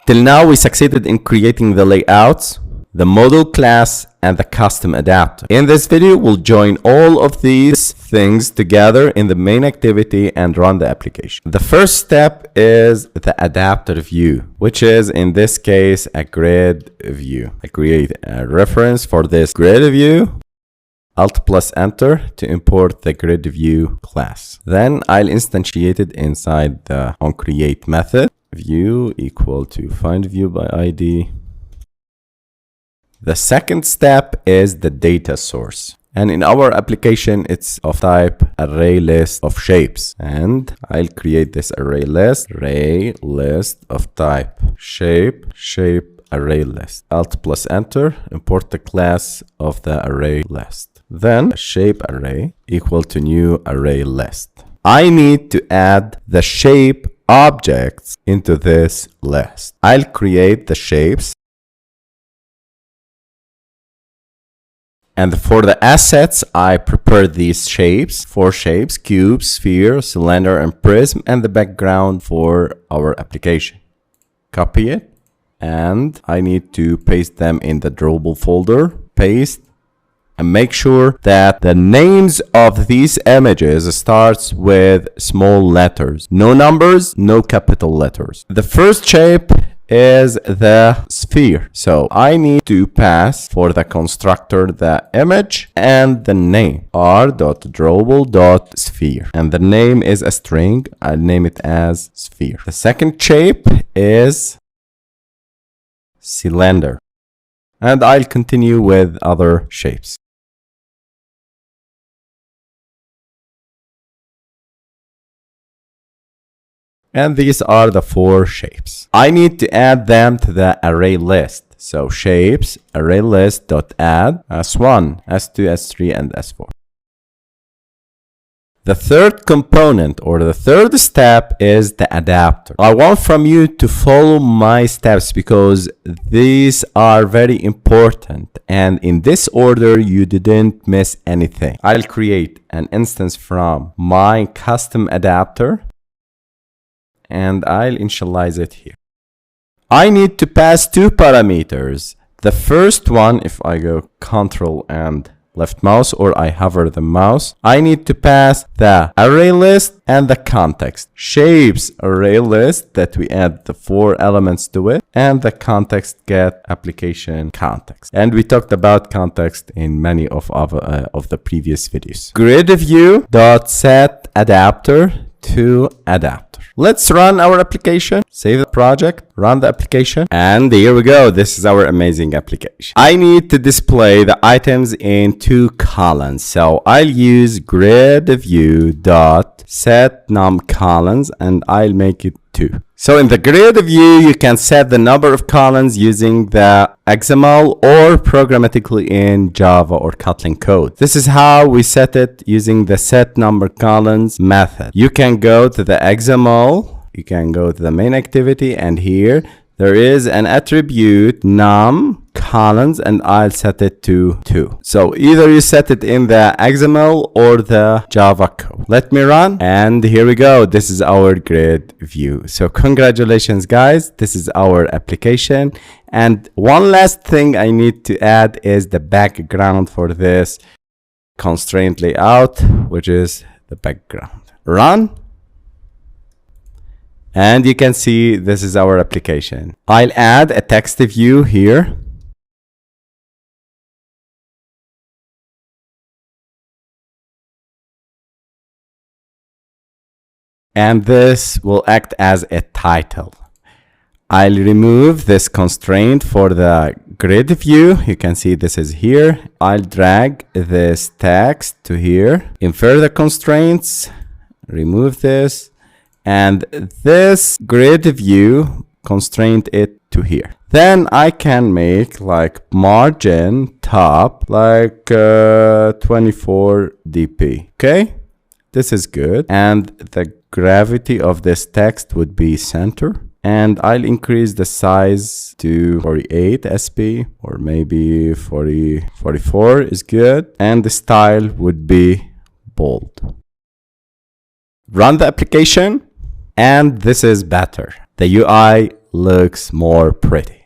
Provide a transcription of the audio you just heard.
Till now, we succeeded in creating the layouts, the model class, and the custom adapter. In this video, we'll join all of these things together in the main activity and run the application. The first step is the adapter view, which is in this case a grid view. I create a reference for this grid view. Alt plus enter to import the grid view class. Then I'll instantiate it inside the onCreate method. View equal to find view by ID. The second step is the data source. And in our application, it's of type array list of shapes. And I'll create this array list of type shape array list. Alt plus enter, import the class of the array list. Then shape array equal to new array list. I need to add the shape objects into this list. I'll create the shapes. And for the assets, I prepare these shapes, 4 shapes, cube, sphere, cylinder, and prism, and the background for our application. Copy it, and I need to paste them in the drawable folder. Paste, and make sure that the names of these images starts with small letters. No numbers, no capital letters. The first shape is the sphere. So I need to pass for the constructor the image and the name r.drawable.sphere, and the name is a string. I'll name it as sphere. The second shape is cylinder, and I'll continue with other shapes. And these are the 4 shapes. I need to add them to the array list. So shapes array list dot add s1, s2, s3, and s4. The third component or the third step is the adapter. I want from you to follow my steps because these are very important, and in this order you didn't miss anything. I'll create an instance from my custom adapter, and I'll initialize it here. I need to pass 2 parameters. The first one, if I go Control and left mouse, or I hover the mouse, I need to pass the array list and the context. Shapes array list that we add the 4 elements to it, and the context get application context. And we talked about context in many of the previous videos. Grid view dot set adapter to adapter. Let's run our application, save the project, run the application, and here we go. This is our amazing application. I need to display the items in 2 columns, so I'll use grid view dot set num columns, and I'll make it 2. So in the grid view, you can set the number of columns using the XML or programmatically in Java or Kotlin code. This is how we set it using the set number columns method. You can go to the XML, you can go to the main activity, and here there is an attribute num columns, and I'll set it to 2. So either you set it in the XML or the Java code. Let me run, and here we go. This is our grid view. So congratulations guys, this is our application. And one last thing I need to add is the background for this constraint layout, which is the background. Run. And you can see this is our application. I'll add a text view here. And this will act as a title. I'll remove this constraint for the grid view. You can see this is here. I'll drag this text to here. Infer the constraints. Remove this. And this grid view, constraint it to here. Then I can make like margin top like 24 dp. Okay, this is good. And the gravity of this text would be center. And I'll increase the size to 48 sp, or maybe 44 is good. And the style would be bold. Run the application. And this is better. The UI looks more pretty.